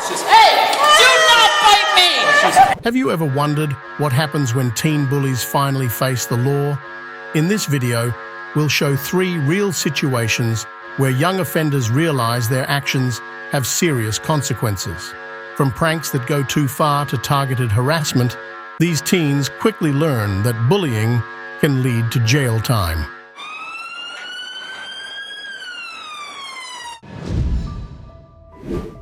Hey, do not bite me! Have you ever wondered what happens when teen bullies finally face the law? In this video, we'll show 3 real situations where young offenders realize their actions have serious consequences. From pranks that go too far to targeted harassment, these teens quickly learn that bullying can lead to jail time.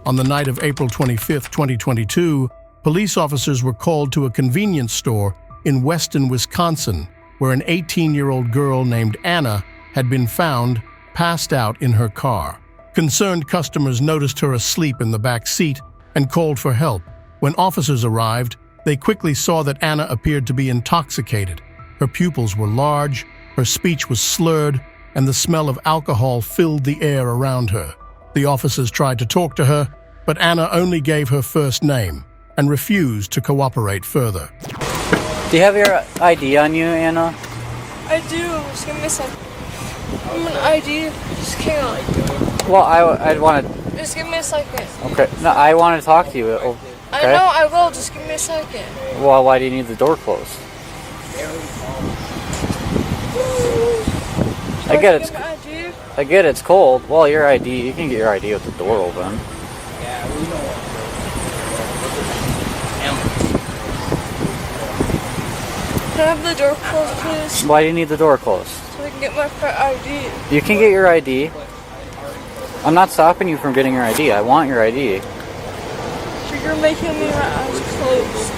On the night of April 25, 2022, police officers were called to a convenience store in Weston, Wisconsin, where an 18-year-old girl named Anna had been found passed out in her car. Concerned customers noticed her asleep in the back seat and called for help. When officers arrived, they quickly saw that Anna appeared to be intoxicated. Her pupils were large, her speech was slurred, and the smell of alcohol filled the air around her. The officers tried to talk to her, but Anna only gave her first name and refused to cooperate further. Do you have your ID on you, Anna? I do. Just give me a second. I'm an ID. Just hang on. Well, I'd want to... Just give me a second. Okay. No, I want to talk to you. Okay? I know I will. Just give me a second. Well, why do you need the door closed? I get it's cold. Well, your ID, you can get your ID with the door open. Can I have the door closed, please? Why do you need the door closed? So I can get my ID. You can get your ID. I'm not stopping you from getting your ID. I want your ID. So you're making me my eyes closed.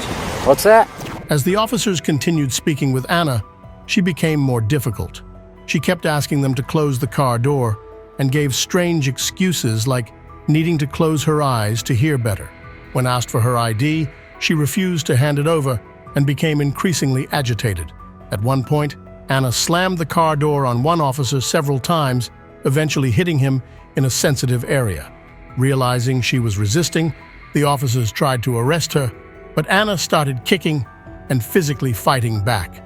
What's that? As the officers continued speaking with Anna, she became more difficult. She kept asking them to close the car door and gave strange excuses like needing to close her eyes to hear better. When asked for her ID, she refused to hand it over and became increasingly agitated. At one point, Anna slammed the car door on one officer several times, eventually hitting him in a sensitive area. Realizing she was resisting, the officers tried to arrest her, but Anna started kicking and physically fighting back.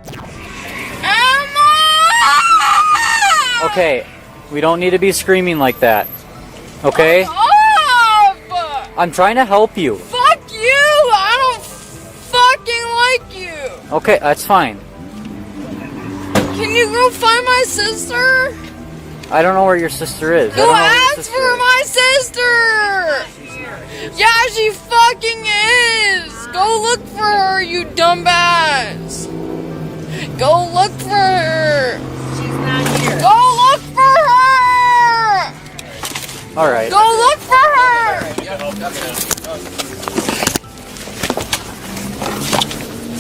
Okay, we don't need to be screaming like that. Okay? I'm trying to help you. Fuck you! I don't fucking like you! Okay, that's fine. Can you go find my sister? I don't know where your sister is. Go ask for my sister! Yeah, she fucking is! Go look for her, you dumbass! Go look for her! She's not here. Go look for her! Alright. Go look for her!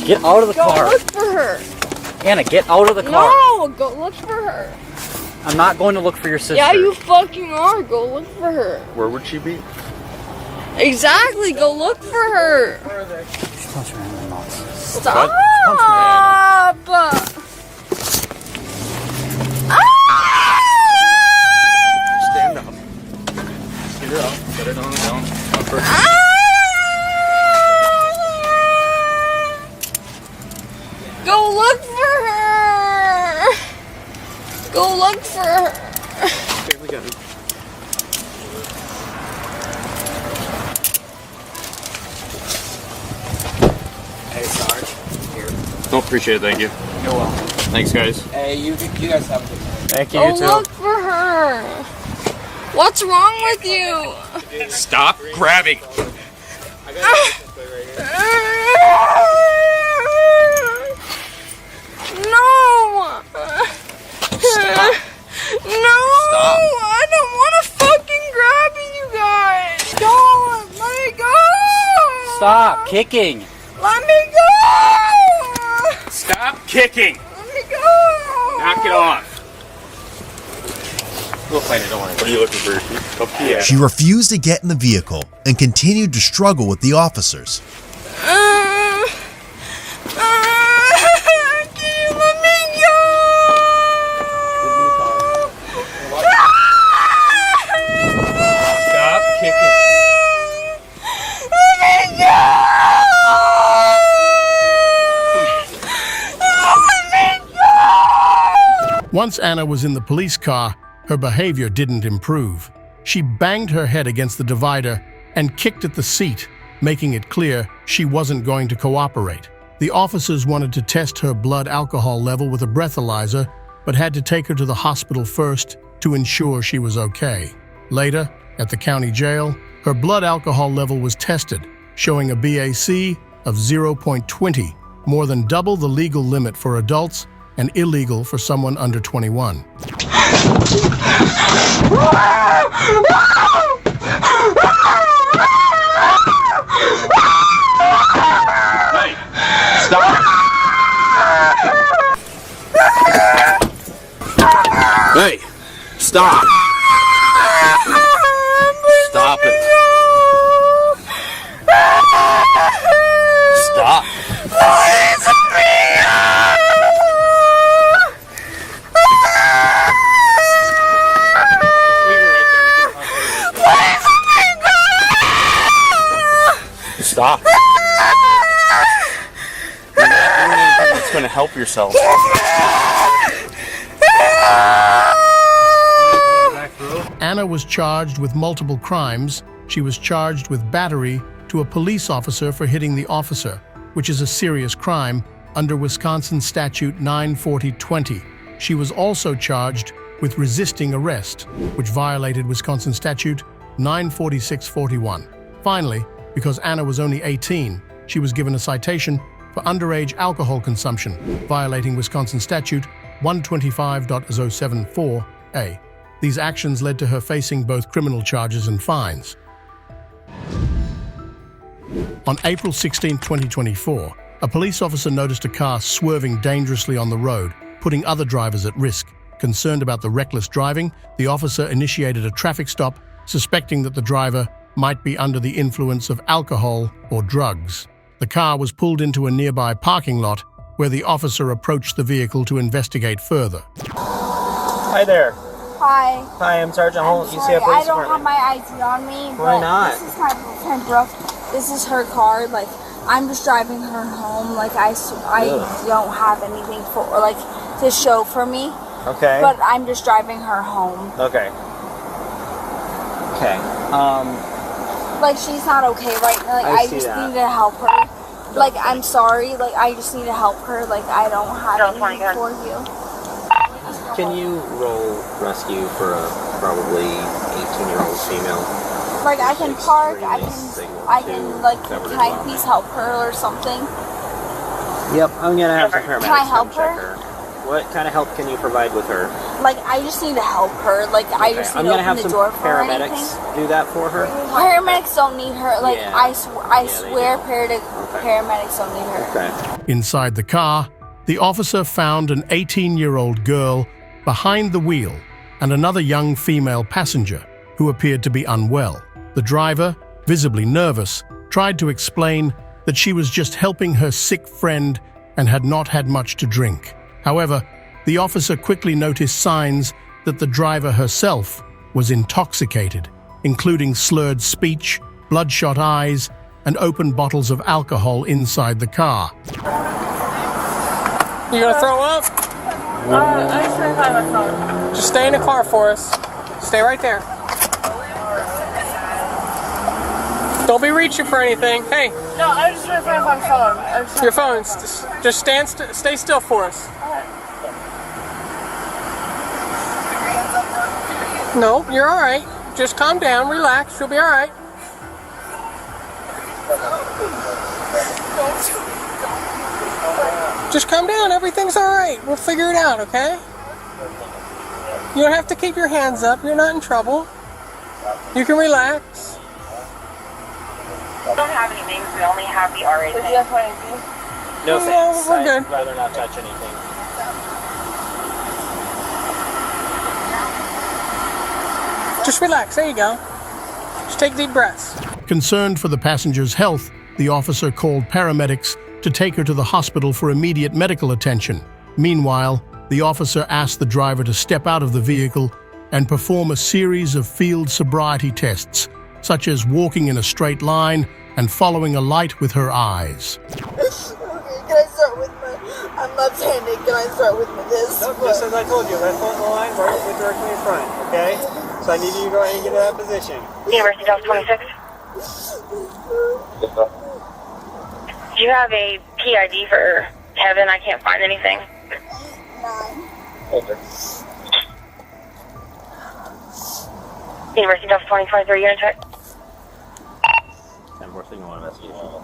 Get out of the car. Go look for her! Anna, get out of the car. No! Go look for her! I'm not going to look for your sister. Yeah, you fucking are. Go look for her. Where would she be? Exactly. Go look for her. Punch her in the mouth. Stop! Stand up. Get her up. Set her down. Up her. Go look for her. Go look for her. Okay, we got it. Hey, Sarge. Here. No, appreciate it. Thank you. You're welcome. Thanks, guys. Hey, you guys have a good time. Thank you, Go you too. look for her. What's wrong with you? Stop grabbing. No! Stop. No! Stop. I don't want to fucking grab you guys! Don't! Let me go! Stop kicking. Let me go! Stop kicking. Let me go! Knock it off. We'll find it. Don't worry. What are you looking for? Up here. She refused to get in the vehicle and continued to struggle with the officers. Can you let me go? Stop kicking. Let me go! Let me go! Once Anna was in the police car, her behavior didn't improve. She banged her head against the divider and kicked at the seat, making it clear she wasn't going to cooperate. The officers wanted to test her blood alcohol level with a breathalyzer, but had to take her to the hospital first to ensure she was okay. Later, at the county jail, her blood alcohol level was tested, showing a BAC of 0.20, more than double the legal limit for adults and illegal for someone under 21. Stop! Hey! Stop! Stop it! Stop! Stop! It's going to help yourself. Anna was charged with multiple crimes. She was charged with battery to a police officer for hitting the officer, which is a serious crime under Wisconsin Statute 940-20. She was also charged with resisting arrest, which violated Wisconsin Statute 946-41. Finally, because Anna was only 18, she was given a citation for underage alcohol consumption, violating Wisconsin Statute 125.074A. These actions led to her facing both criminal charges and fines. On April 16, 2024, a police officer noticed a car swerving dangerously on the road, putting other drivers at risk. Concerned about the reckless driving, the officer initiated a traffic stop, suspecting that the driver might be under the influence of alcohol or drugs. The car was pulled into a nearby parking lot, where the officer approached the vehicle to investigate further. Hi there. Hi. Hi, I'm Sergeant Holt. Sorry, UCF Police I don't have Department. my ID on me. Why not? This is my friend Brooke. This is her car. Like, I'm just driving her home. Like, I don't have anything to show for me. Okay. But I'm just driving her home. Okay. Okay. Like, she's not okay right now. Like, I see just that. need to help her. Like, I'm sorry. Like, I just need to help her. Like, I don't have anything for you. Can you roll rescue for a probably 18-year-old female? Like, I can park. Can I please help her or something? Yep, I'm gonna have some paramedics Can I help come check her? What kind of help can you provide with her? Like, I just need to help her. Like, I just I'm need to gonna open have the some door for her or paramedics anything. do that for her. Paramedics don't need her. Like, Yeah. I Yeah, they swear do. paramedics don't need her. Okay. Inside the car, the officer found an 18-year-old girl behind the wheel and another young female passenger who appeared to be unwell. The driver, visibly nervous, tried to explain that she was just helping her sick friend and had not had much to drink. However, the officer quickly noticed signs that the driver herself was intoxicated, including slurred speech, bloodshot eyes, and open bottles of alcohol inside the car. You gonna throw up? I just trying to find my phone. Just stay in the car for us. Stay right there. Don't be reaching for anything. Hey, No, I was just trying to find my phone. your phone. Just stay still for us. No, you're all right. Just calm down, relax. You'll be all right. Just calm down. Everything's all right. We'll figure it out, okay? You don't have to keep your hands up. You're not in trouble. You can relax. We don't have any names. We only have the RA Would you name. have one of you? No thanks. we're good. I'd rather not touch anything. Just relax. There you go. Just take deep breaths. Concerned for the passenger's health, the officer called paramedics to take her to the hospital for immediate medical attention. Meanwhile, the officer asked the driver to step out of the vehicle and perform a series of field sobriety tests, such as walking in a straight line and following a light with her eyes. Okay, can I start with I'm left-handed, can I start with this? No, just as I told you, left foot in the line, right foot directly in front, okay? So I need you to go ahead and get to that position. University Delta 26. Do you have a PID for Kevin? I can't find anything. 9. University of 2023 unit check. And we're signal investigation.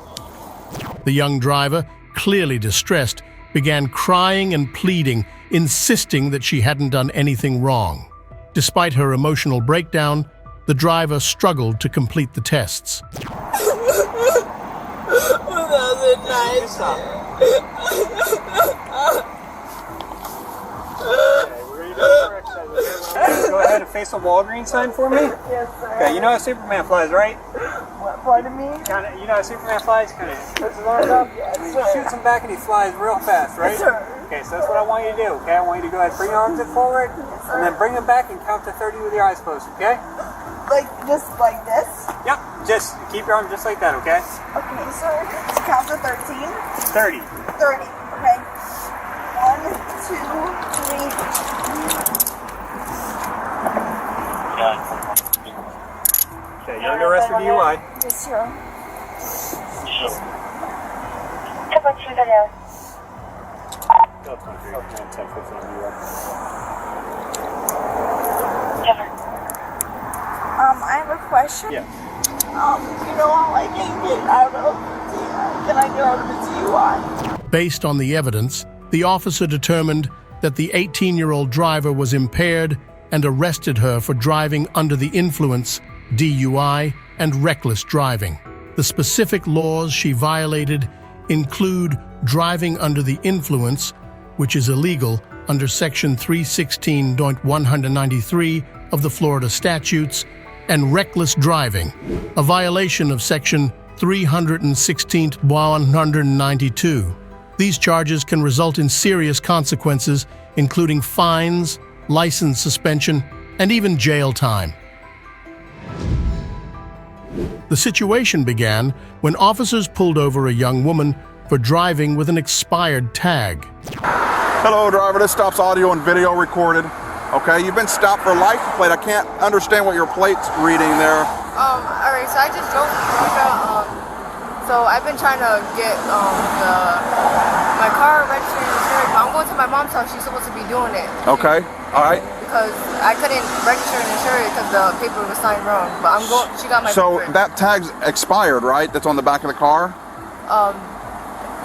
The young driver, clearly distressed, began crying and pleading, insisting that she hadn't done anything wrong. Despite her emotional breakdown, the driver struggled to complete the tests. Go ahead and face a Walgreens sign for me. Yes, sir. Okay, you know how Superman flies, right? What part of me? You know how Superman flies? Kind of puts his arms up, Yes, and he sir. shoots him back, and he flies real fast, right? Yes, sir. Okay, so that's what I want you to do. Okay, I want you to go ahead, bring your arms in forward, and then bring them back and count to 30 with your eyes closed. Okay? Like, just like this? Yep. Just keep your arms just like that. Okay? Okay, sir. Let's count to 13. 30. 30. Okay. 1, 2, 3. Okay, you're under arrest for DUI. Yes, sir. I have a question. Yeah. You know how I can get out of DUI? Can I get out of the DUI? Based on the evidence, the officer determined that the 18-year-old driver was impaired and arrested her for driving under the influence, DUI, and reckless driving. The specific laws she violated include driving under the influence, which is illegal under Section 316.193 of the Florida statutes, and reckless driving, a violation of Section 316.192. These charges can result in serious consequences, including fines, license suspension, and even jail time. The situation began when officers pulled over a young woman for driving with an expired tag. Hello, driver. This stop's audio and video recorded. Okay, you've been stopped for a license plate. I can't understand what your plate's reading there. Alright, so I just drove from Georgia. So I've been trying to get my car registered and insured, but I'm going to my mom's house. She's supposed to be doing it. Okay, all right. Because I couldn't register and insure it because the paper was signed wrong. But I'm going. She got my So paper. that tag's expired, right? That's on the back of the car?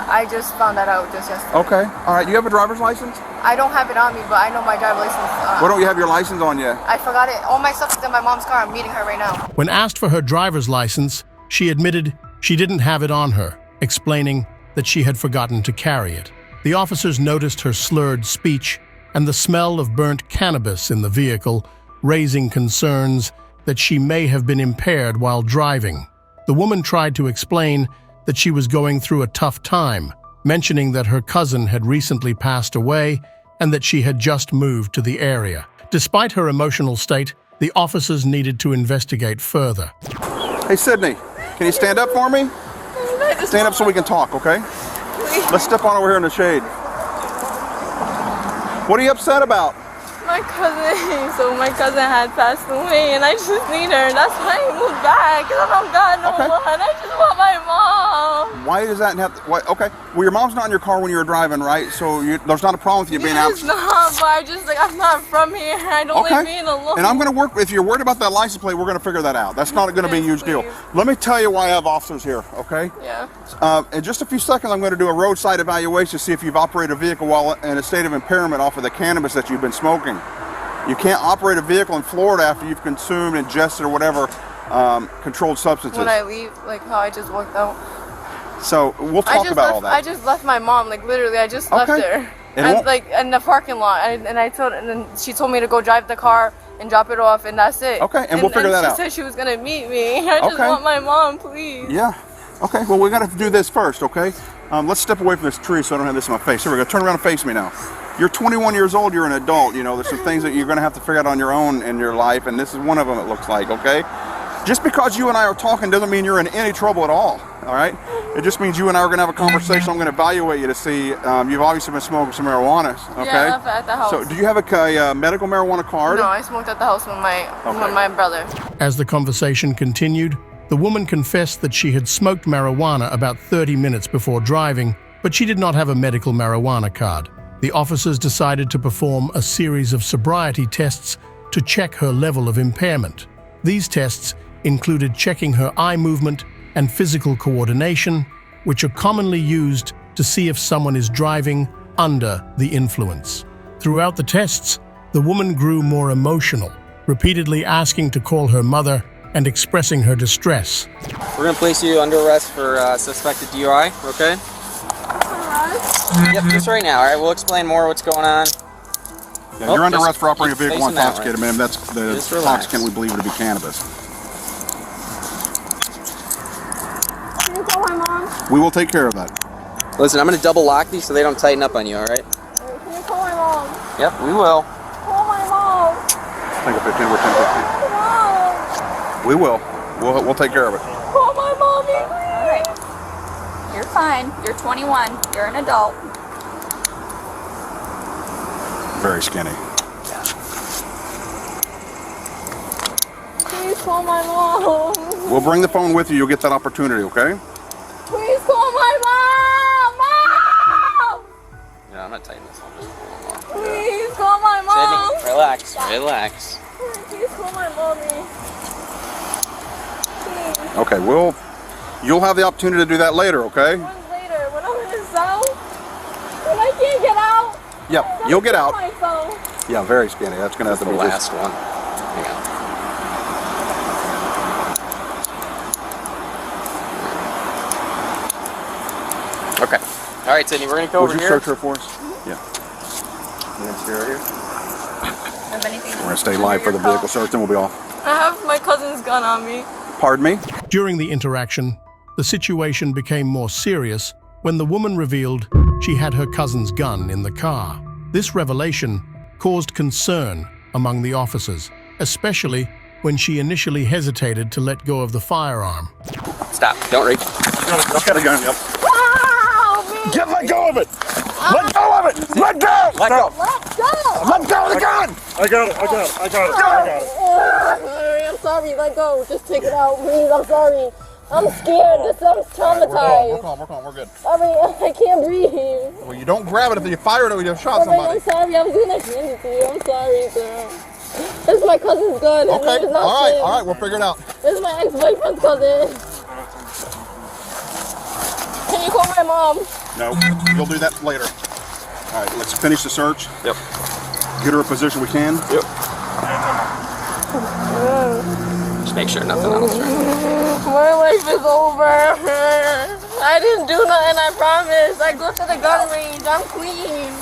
I just found that out just yesterday. Okay, all right. You have a driver's license? I don't have it on me, but I know my driver's license. Why don't you have your license on you? I forgot it. All my stuff is in my mom's car. I'm meeting her right now. When asked for her driver's license, she admitted she didn't have it on her, explaining that she had forgotten to carry it. The officers noticed her slurred speech and the smell of burnt cannabis in the vehicle, raising concerns that she may have been impaired while driving. The woman tried to explain that she was going through a tough time, mentioning that her cousin had recently passed away and that she had just moved to the area. Despite her emotional state, the officers needed to investigate further. Hey, Sydney, can you stand up for me? Stand up so we can talk, okay? Let's step on over here in the shade. What are you upset about? My cousin. So my cousin had passed away, and I just need her. That's why I moved back. Cause I don't got no one. I just want my mom. Why does that have to? Okay. Well, your mom's not in your car when you were driving, right? So there's not a problem with you being out. It's not, but I just I'm not from here. I don't like being alone. And I'm going to work. If you're worried about that license plate, we're going to figure that out. That's not going to be a huge deal. Let me tell you why I have officers here. Okay. Yeah. In just a few seconds, I'm going to do a roadside evaluation to see if you've operated a vehicle while in a state of impairment off of the cannabis that you've been smoking. You can't operate a vehicle in Florida after you've consumed, ingested, or whatever controlled substances. When I leave, like how I just walked out. So we'll talk about all that. I just left my mom, like literally, I just left her, and like in the parking lot, and then she told me to go drive the car and drop it off, and that's it. Okay, and we'll figure that out. She said she was gonna meet me. I just want my mom, please. Yeah. Okay. Well, we got to do this first. Okay. Let's step away from this tree so I don't have this in my face. Here we go. Turn around and face me now. You're 21 years old. You're an adult. You know, there's some things that you're going to have to figure out on your own in your life, and this is one of them. It looks like. Okay. Just because you and I are talking doesn't mean you're in any trouble at all. All right. It just means you and I are going to have a conversation. I'm going to evaluate you to see. You've obviously been smoking some marijuana. Okay. Yeah, at the house. So, do you have a medical marijuana card? No, I smoked at the house with my brother. As the conversation continued, The woman confessed that she had smoked marijuana about 30 minutes before driving, but she did not have a medical marijuana card. The officers decided to perform a series of sobriety tests to check her level of impairment. These tests included checking her eye movement and physical coordination, which are commonly used to see if someone is driving under the influence. Throughout the tests, the woman grew more emotional, repeatedly asking to call her mother and expressing her distress. We're going to place you under arrest for suspected DUI, okay? Yep, just right now, all right? We'll explain more what's going on. Yeah, you're under arrest for operating a vehicle facing that intoxicated, ma'am. That's the Just relax. intoxicant we believe to be cannabis. Can you call my mom? We will take care of that. Listen, I'm going to double lock these so they don't tighten up on you, all right? Can you call my mom? Yep, we will. Call my mom. Think of 15, we're 10-15. Mom. We will. We'll take care of it. Call my mommy, please. All right. You're fine. You're 21. You're an adult. Very skinny. Please call my mom. We'll bring the phone with you. You'll get that opportunity, okay? Please call my mom. Mom! Yeah, I'm not tightening this one. Please call my mom. Sydney, relax, relax. Please call my mommy. Please. Okay, you'll have the opportunity to do that later, okay? Later, when I'm in the cell, when I can't get out. Yep, you'll get out. Myself. Yeah, very skinny. That's gonna have to The be last just... one. Hang on. Okay. All right, Sydney, we're gonna go Would over you here. search her for us? Yeah. Right here. Have anything We're gonna stay live for the vehicle search, and we'll be off. I have my cousin's gun on me. Pardon me? During the interaction, the situation became more serious when the woman revealed she had her cousin's gun in the car. This revelation caused concern among the officers, especially when she initially hesitated to let go of the firearm. Stop. Don't reach. I've got a gun, yep. Wow, man. Let go of it! Let go of it! Let go! Let go. Let go. Let go of the gun! I got it. I'm sorry, let go. Just take it out, please. I'm sorry. I'm scared. This sounds traumatized. We're calm, we're good. I mean, I can't breathe. Well, you don't grab it if you fire it or you shot I mean, somebody. I'm sorry. I was gonna hand it to you. I'm sorry, girl. This is my cousin's gun. Okay, all right, we'll figure it out. This is my ex-boyfriend's cousin. Can you call my mom? No, you'll do that later. All right, let's finish the search. Yep. Get her a position we can. Yep. Just make sure nothing else, right? My life is over. I didn't do nothing, I promise. I go to the gun range. I'm clean.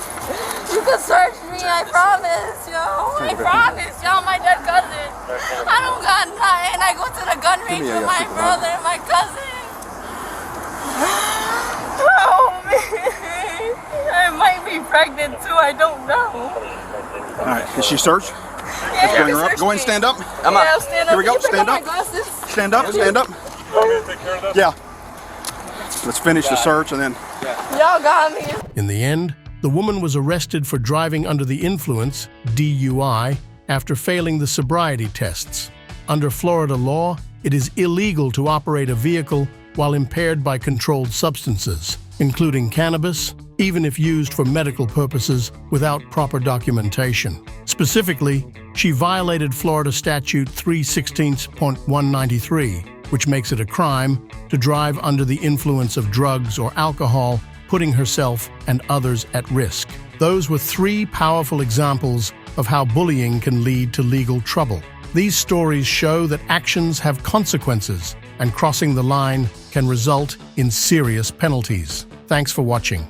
You can search me, I promise, yo. I promise, yo, my dead cousin. I don't got nothing. I go to the gun range with my brother and my cousin. Oh, man. I might be pregnant, too. I don't know. All right, is she searched? Yeah, Let's bring her up. Go ahead and stand up. I'm yeah, up. I'll stand up. Here we go. Can you pick Stand up up. my glasses? Stand up, stand up. Yeah. Let's finish the search and then... Y'all got me. In the end, the woman was arrested for driving under the influence, DUI, after failing the sobriety tests. Under Florida law, it is illegal to operate a vehicle while impaired by controlled substances, including cannabis, even if used for medical purposes without proper documentation. Specifically, she violated Florida Statute 316.193, which makes it a crime to drive under the influence of drugs or alcohol, putting herself and others at risk. Those were 3 powerful examples of how bullying can lead to legal trouble. These stories show that actions have consequences, and crossing the line can result in serious penalties. Thanks for watching.